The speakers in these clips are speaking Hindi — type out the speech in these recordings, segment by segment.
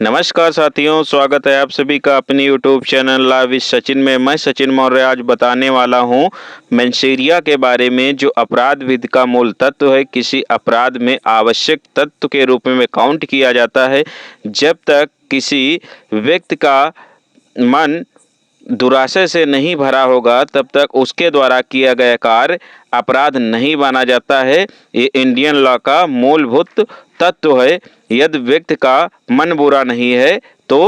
नमस्कार साथियों, स्वागत है आप सभी का अपनी YouTube channel live with Sachin में। मैं सचिन मौर्य आज बताने वाला हूं मैन्सेरिया के बारे में, जो अपराध विधि का मूल तत्व है। किसी अपराध में आवश्यक तत्व के रूप में काउंट किया जाता है। जब तक किसी व्यक्ति का मन दुराशय से नहीं भरा होगा तब तक उसके द्वारा किया गया कार्य अपराध नहीं माना जाता है। ये इंडियन लॉ का मूलभूत तत्व है। यदि व्यक्ति का मन बुरा नहीं है तो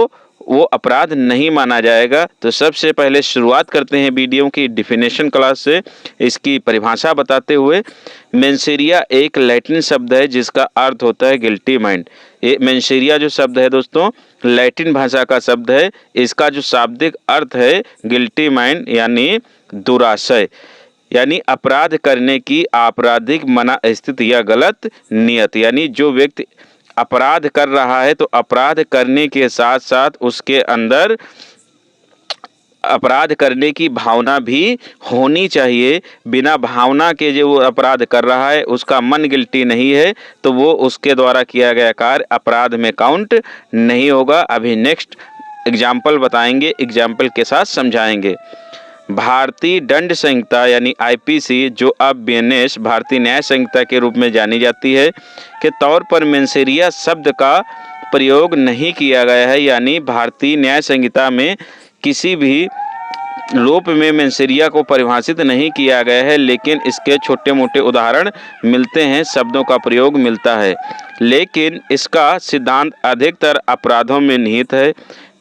वो अपराध नहीं माना जाएगा। तो सबसे पहले शुरुआत करते हैं वीडियो की डेफिनेशन क्लास से, इसकी परिभाषा बताते हुए। मैन्सेरिया एक लैटिन शब्द है जिसका अर्थ होता है गिल्टी माइंड। ये मैन्सेरिया जो शब्द है दोस्तों, लैटिन भाषा का शब्द है। इसका जो शाब्दिक अर्थ है गिल्टी माइंड यानी दुराशय, यानी अपराध करने की आपराधिक मना स्थिति या गलत नियत। यानी जो व्यक्ति अपराध कर रहा है तो अपराध करने के साथ साथ उसके अंदर अपराध करने की भावना भी होनी चाहिए। बिना भावना के जो वो अपराध कर रहा है, उसका मन गिल्टी नहीं है, तो वो उसके द्वारा किया गया कार्य अपराध में काउंट नहीं होगा। अभी नेक्स्ट एग्जाम्पल बताएंगे, एग्जाम्पल के साथ समझाएंगे। भारतीय दंड संहिता यानी आईपीसी, जो अब बीएनएस भारतीय न्याय संहिता के रूप में जानी जाती है, के तौर पर मैन्सेरिया शब्द का प्रयोग नहीं किया गया है। यानी भारतीय न्याय संहिता में किसी भी लोप में मैन्सेरिया को परिभाषित नहीं किया गया है, लेकिन इसके छोटे मोटे उदाहरण मिलते हैं, शब्दों का प्रयोग मिलता है। लेकिन इसका सिद्धांत अधिकतर अपराधों में निहित है।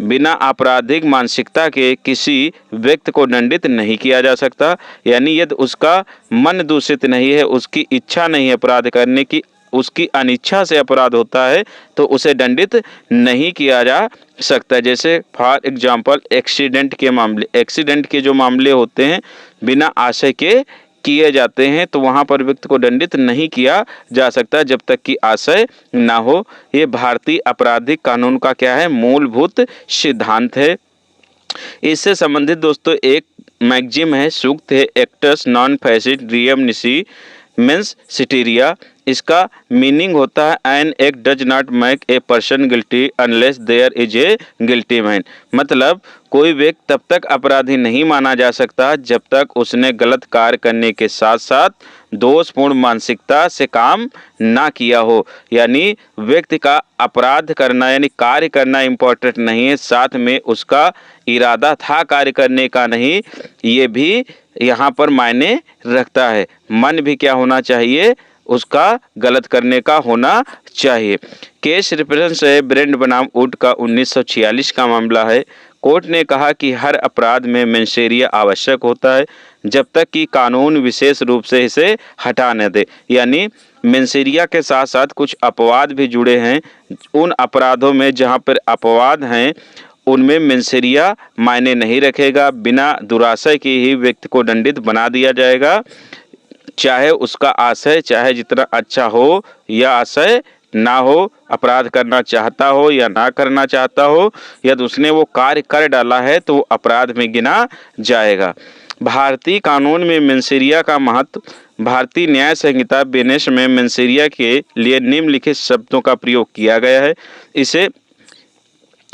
बिना आपराधिक मानसिकता के किसी व्यक्ति को दंडित नहीं किया जा सकता। यानी यदि उसका मन दूषित नहीं है, उसकी इच्छा नहीं है अपराध करने की, उसकी अनिच्छा से अपराध होता है, तो उसे दंडित नहीं किया जा सकता। जैसे फॉर एग्जांपल एक्सीडेंट के मामले, एक्सीडेंट के जो मामले होते हैं बिना आशय के किए जाते हैं, तो वहाँ पर व्यक्ति को दंडित नहीं किया जा सकता जब तक कि आशय ना हो। ये भारतीय आपराधिक कानून का क्या है, मूलभूत सिद्धांत है। इससे संबंधित दोस्तों एक मैगजिम है, सूक्त है, एक्टस नॉन फैसिड रियम निसी मेंस सिटीरिया। इसका मीनिंग होता है an act does not make a person guilty unless there is a guilty mind. मतलब कोई व्यक्ति तब तक अपराधी नहीं माना जा सकता जब तक उसने गलत कार्य करने के साथ साथ दोषपूर्ण मानसिकता से काम ना किया हो। यानी व्यक्ति का अपराध करना यानी कार्य करना इम्पोर्टेंट नहीं है, साथ में उसका इरादा था कार्य करने का नहीं, ये भी यहाँ पर मायने रखता है। मन भी क्या होना चाहिए, उसका गलत करने का होना चाहिए। केस रेफरेंस है ब्रेंड बनाम वुड का 1946 का मामला है। कोर्ट ने कहा कि हर अपराध में मैन्सेरिया आवश्यक होता है जब तक कि कानून विशेष रूप से इसे हटा न दे। यानी मैन्सेरिया के साथ साथ कुछ अपवाद भी जुड़े हैं। उन अपराधों में जहाँ पर अपवाद हैं उनमें मैन्सेरिया मायने नहीं रखेगा। बिना दुराशय के ही व्यक्ति को दंडित बना दिया जाएगा, चाहे उसका आशय चाहे जितना अच्छा हो या आशय ना हो, अपराध करना चाहता हो या ना करना चाहता हो, यदि उसने वो कार्य कर डाला है तो वो अपराध में गिना जाएगा। भारतीय कानून में मैन्सेरिया का महत्व। भारतीय न्याय संहिता बीएनएस में मैन्सेरिया के लिए निम्नलिखित शब्दों का प्रयोग किया गया है। इसे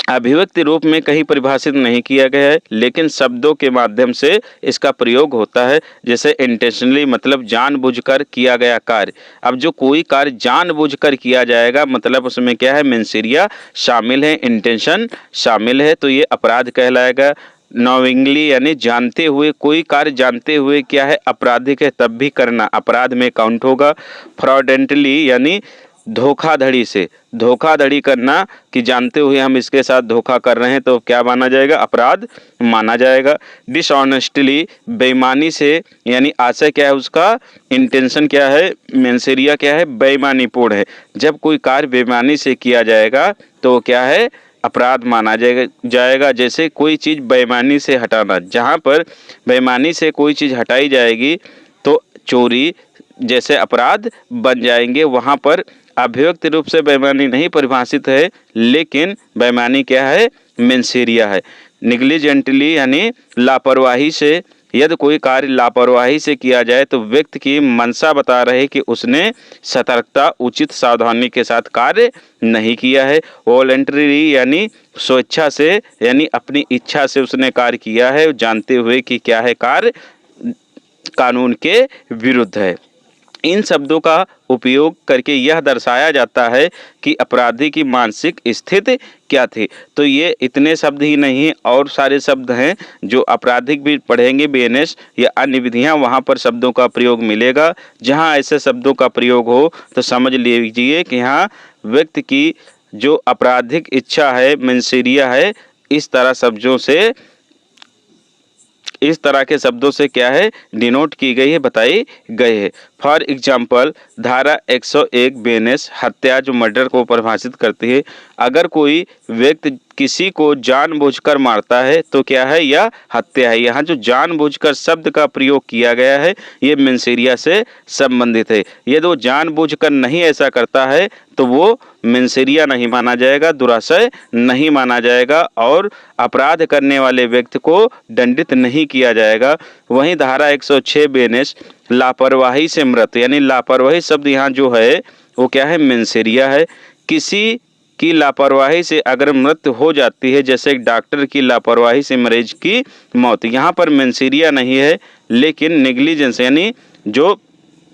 अभिव्यक्ति रूप में कहीं परिभाषित नहीं किया गया है, लेकिन शब्दों के माध्यम से इसका प्रयोग होता है। जैसे इंटेंशनली मतलब जानबूझकर किया गया कार्य। अब जो कोई कार्य जानबूझकर किया जाएगा मतलब उसमें क्या है, मैन्सेरिया शामिल है, इंटेंशन शामिल है, तो ये अपराध कहलाएगा। नॉविंगली यानी जानते हुए, कोई कार्य जानते हुए क्या है, आपराधिक है, तब भी करना अपराध में काउंट होगा। फ्रॉडेंटली यानी धोखाधड़ी से, धोखाधड़ी करना कि जानते हुए हम इसके साथ धोखा कर रहे हैं तो क्या माना जाएगा, अपराध माना जाएगा। डिसऑनेस्टली बेईमानी से, यानी आशय क्या है उसका, इंटेंशन क्या है, मैन्सेरिया क्या है, बेईमानीपूर्ण है। जब कोई कार्य बेईमानी से किया जाएगा तो क्या है, अपराध माना जाएगा। जैसे कोई चीज़ बेईमानी से हटाना, जहाँ पर बेईमानी से कोई चीज़ हटाई जाएगी तो चोरी जैसे अपराध बन जाएंगे। वहाँ पर अभिव्यक्ति रूप से बेईमानी नहीं परिभाषित है, लेकिन बेईमानी क्या है, मैन्सेरिया है। निग्लिजेंटली यानी लापरवाही से यदि कोई कार्य लापरवाही से किया जाए तो व्यक्ति की मंशा बता रहे कि उसने सतर्कता उचित सावधानी के साथ कार्य नहीं किया है। वॉलंटरी यानी स्वेच्छा से यानी अपनी इच्छा से उसने कार्य किया है, जानते हुए कि क्या है कार्य कानून के विरुद्ध है। इन शब्दों का उपयोग करके यह दर्शाया जाता है कि अपराधी की मानसिक स्थिति क्या थी। तो ये इतने शब्द ही नहीं, और सारे शब्द हैं जो आपराधिक भी पढ़ेंगे बीएनएस या अन्य विधियां, वहां पर शब्दों का प्रयोग मिलेगा। जहां ऐसे शब्दों का प्रयोग हो तो समझ लीजिए कि यहाँ व्यक्ति की जो आपराधिक इच्छा है, मेंसेरिया है, इस तरह के शब्दों से क्या है डिनोट की गई है, बताई गई है। फॉर एग्जाम्पल धारा 101 बीएनएस हत्या जो मर्डर को परिभाषित करती है। अगर कोई व्यक्ति किसी को जानबूझकर मारता है तो क्या है, यह हत्या है। यहाँ जो जानबूझकर शब्द का प्रयोग किया गया है ये मेंसेरिया से संबंधित है। यदि वो जानबूझकर नहीं ऐसा करता है तो वो मेंसेरिया नहीं माना जाएगा, दुराशय नहीं माना जाएगा और अपराध करने वाले व्यक्ति को दंडित नहीं किया जाएगा। वहीं धारा 106 बीएनएस लापरवाही से मृत, यानी लापरवाही शब्द यहाँ जो है वो क्या है, मेंसेरिया है। किसी की लापरवाही से अगर मृत्यु हो जाती है, जैसे एक डॉक्टर की लापरवाही से मरीज की मौत, यहाँ पर मेंसेरिया नहीं है लेकिन नेग्लिजेंस यानी जो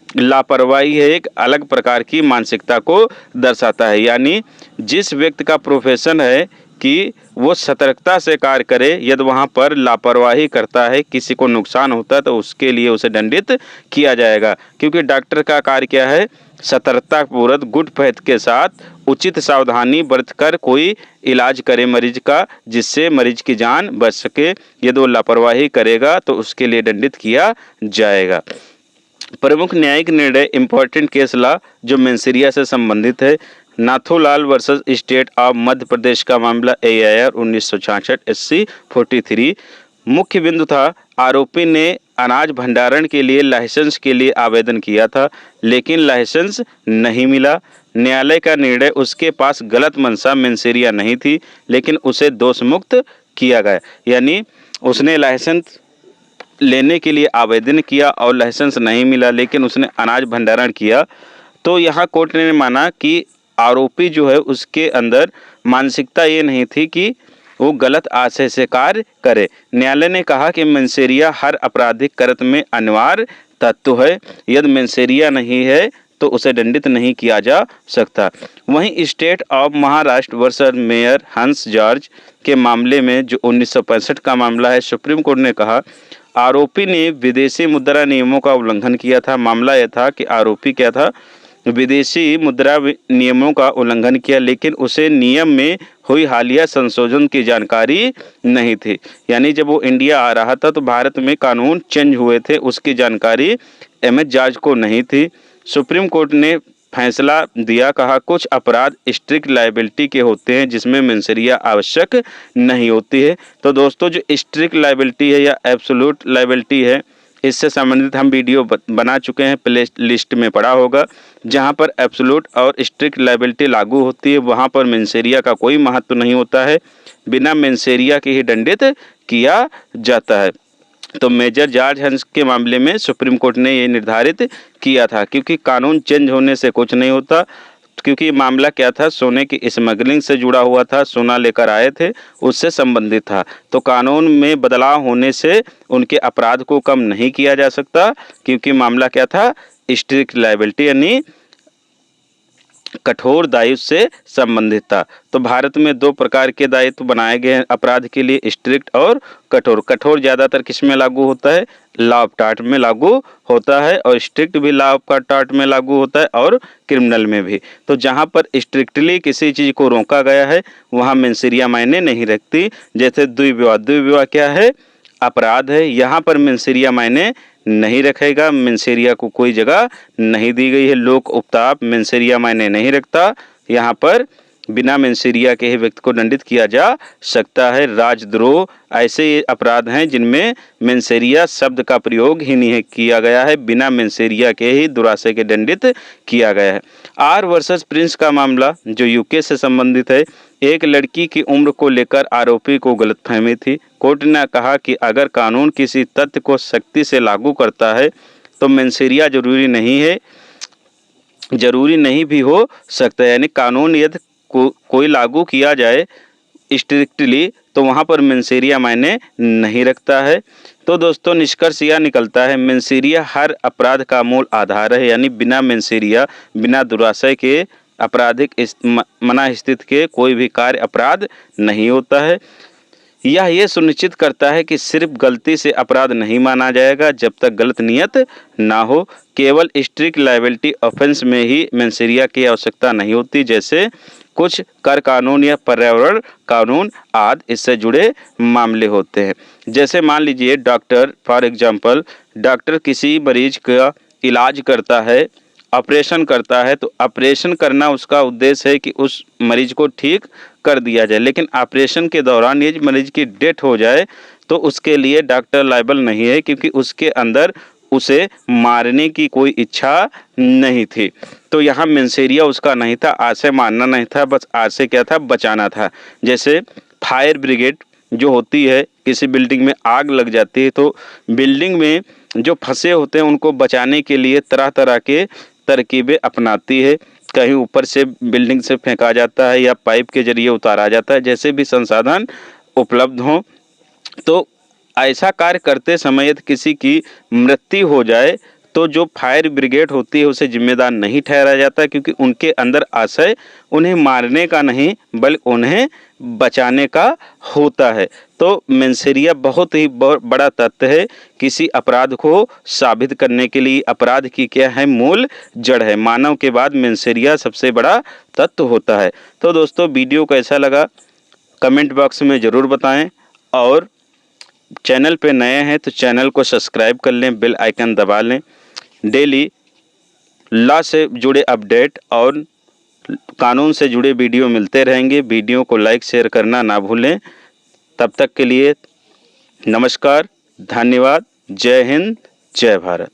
लापरवाही है एक अलग प्रकार की मानसिकता को दर्शाता है। यानी जिस व्यक्ति का प्रोफेशन है कि वो सतर्कता से कार्य करे, यदि वहाँ पर लापरवाही करता है, किसी को नुकसान होता है तो उसके लिए उसे दंडित किया जाएगा। क्योंकि डॉक्टर का कार्य क्या है, सतर्कतापूर्वक गुड फेथ के साथ उचित सावधानी बरतकर कोई इलाज करे मरीज का, जिससे मरीज की जान बच सके। यदि वो लापरवाही करेगा तो उसके लिए दंडित किया जाएगा। प्रमुख न्यायिक निर्णय इम्पोर्टेंट केस लॉ जो मेंसेरिया से संबंधित है। Nathulal versus state of Madhya Pradesh का मामला AIR 1966 SC 43। मुख्य बिंदु था आरोपी ने अनाज भंडारण के लिए लाइसेंस के लिए आवेदन किया था लेकिन लाइसेंस नहीं मिला। न्यायालय का निर्णय उसके पास गलत मंशा मेंसेरिया नहीं थी लेकिन उसे दोष मुक्त किया गया। यानी उसने लाइसेंस लेने के लिए आवेदन किया और लाइसेंस नहीं मिला लेकिन उसने अनाज भंडारण किया, तो यहाँ कोर्ट ने माना कि आरोपी जो है उसके अंदर मानसिकता ये नहीं थी कि वो गलत आशय से कार्य करे। न्यायालय ने कहा कि मेंसेरिया हर आपराधिक कृत्य में अनिवार्य तत्व है। यदि मेंसेरिया नहीं है तो उसे दंडित नहीं किया जा सकता। वहीं state of Maharashtra versus mayor हंस जॉर्ज के मामले में जो 1965 का मामला है, सुप्रीम कोर्ट ने कहा आरोपी ने विदेशी मुद्रा नियमों का उल्लंघन किया था। मामला यह था कि आरोपी क्या था, विदेशी मुद्रा नियमों का उल्लंघन किया लेकिन उसे नियम में हुई हालिया संशोधन की जानकारी नहीं थी। यानी जब वो इंडिया आ रहा था तो भारत में कानून चेंज हुए थे, उसकी जानकारी MS जॉर्ज को नहीं थी। सुप्रीम कोर्ट ने फैसला दिया, कहा कुछ अपराध स्ट्रिक्ट लायबिलिटी के होते हैं जिसमें मेंसेरिया आवश्यक नहीं होती है। तो दोस्तों जो स्ट्रिक्ट लायबिलिटी है या एब्सोल्यूट लायबिलिटी है, इससे संबंधित हम वीडियो बना चुके हैं, प्ले लिस्ट में पड़ा होगा। जहां पर एब्सोल्यूट और स्ट्रिक्ट लायबिलिटी लागू होती है वहां पर मेंसेरिया का कोई महत्व नहीं होता है, बिना मेंसेरिया के ही दंडित किया जाता है। तो मेजर जॉर्ज हंस के मामले में सुप्रीम कोर्ट ने ये निर्धारित किया था, क्योंकि कानून चेंज होने से कुछ नहीं होता। क्योंकि मामला क्या था, सोने की स्मगलिंग से जुड़ा हुआ था, सोना लेकर आए थे, उससे संबंधित था। तो कानून में बदलाव होने से उनके अपराध को कम नहीं किया जा सकता, क्योंकि मामला क्या था, स्ट्रिक्ट लायबिलिटी यानी कठोर दायित्व से संबंधित था। तो भारत में 2 प्रकार के दायित्व बनाए गए हैं अपराध के लिए, स्ट्रिक्ट और कठोर। कठोर ज़्यादातर किस में लागू होता है, लॉ ऑफ टॉर्ट में लागू होता है, और स्ट्रिक्ट भी लॉ ऑफ टॉर्ट में लागू होता है और क्रिमिनल में भी। तो जहां पर स्ट्रिक्टली किसी चीज़ को रोका गया है वहां मेंसेरिया मायने नहीं रखती। जैसे द्विविवाह, द्विविवाह क्या है, अपराध है, यहाँ पर मेंसेरिया मायने नहीं रखेगा, मेंसेरिया को कोई जगह नहीं दी गई है। लोक उपताप मेंसेरिया मायने नहीं रखता, यहाँ पर बिना मेंसेरिया के ही व्यक्ति को दंडित किया जा सकता है। राजद्रोह ऐसे अपराध हैं जिनमें मेंसेरिया शब्द का प्रयोग ही नहीं किया गया है, बिना मेंसेरिया के ही दुराशय के दंडित किया गया है। आर वर्सेस प्रिंस का मामला जो यूके से संबंधित है। एक लड़की की उम्र को लेकर आरोपी को गलतफहमी थी। कोर्ट ने कहा कि अगर कानून किसी तथ्य को सख्ती से लागू करता है तो मेंसेरिया जरूरी नहीं भी हो सकता है। यानी कानून यदि कोई लागू किया जाए स्ट्रिक्टली तो वहाँ पर मेंसेरिया मायने नहीं रखता है। तो दोस्तों निष्कर्ष यह निकलता है मेंसेरिया हर अपराध का मूल आधार है। यानी बिना मेंसेरिया, बिना दुराशय के आपराधिक मना स्थिति के कोई भी कार्य अपराध नहीं होता है। यह ये सुनिश्चित करता है कि सिर्फ गलती से अपराध नहीं माना जाएगा जब तक गलत नियत ना हो। केवल स्ट्रिक्ट लायबिलिटी ऑफेंस में ही मेंसेरिया की आवश्यकता नहीं होती, जैसे कुछ कर कानून या पर्यावरण कानून आदि इससे जुड़े मामले होते हैं। जैसे मान लीजिए डॉक्टर, फॉर एग्जांपल डॉक्टर किसी मरीज का इलाज करता है, ऑपरेशन करता है, तो ऑपरेशन करना उसका उद्देश्य है कि उस मरीज को ठीक कर दिया जाए। लेकिन ऑपरेशन के दौरान यदि मरीज की डेथ हो जाए तो उसके लिए डॉक्टर लायबल नहीं है, क्योंकि उसके अंदर उसे मारने की कोई इच्छा नहीं थी। तो यहाँ मेंसेरिया उसका नहीं था, आशय मारना नहीं था, बस आशय क्या था, बचाना था। जैसे फायर ब्रिगेड जो होती है, किसी बिल्डिंग में आग लग जाती है तो बिल्डिंग में जो फंसे होते हैं उनको बचाने के लिए तरह तरह के तरकीबें अपनाती है। कहीं ऊपर से बिल्डिंग से फेंका जाता है या पाइप के जरिए उतारा जाता है, जैसे भी संसाधन उपलब्ध हों। तो ऐसा कार्य करते समय यदि किसी की मृत्यु हो जाए तो जो फायर ब्रिगेड होती है उसे जिम्मेदार नहीं ठहराया जाता, क्योंकि उनके अंदर आशय उन्हें मारने का नहीं बल्कि उन्हें बचाने का होता है। तो मेंसेरिया बहुत ही बड़ा तथ्य है किसी अपराध को साबित करने के लिए। अपराध की क्या है, मूल जड़ है। मानव के बाद मेंसेरिया सबसे बड़ा तत्व होता है। तो दोस्तों वीडियो कैसा लगा कमेंट बॉक्स में ज़रूर बताएं, और चैनल पे नए हैं तो चैनल को सब्सक्राइब कर लें, बेल आइकन दबा लें। डेली लॉ से जुड़े अपडेट और कानून से जुड़े वीडियो मिलते रहेंगे। वीडियो को लाइक शेयर करना ना भूलें। तब तक के लिए नमस्कार, धन्यवाद, जय हिंद, जय भारत।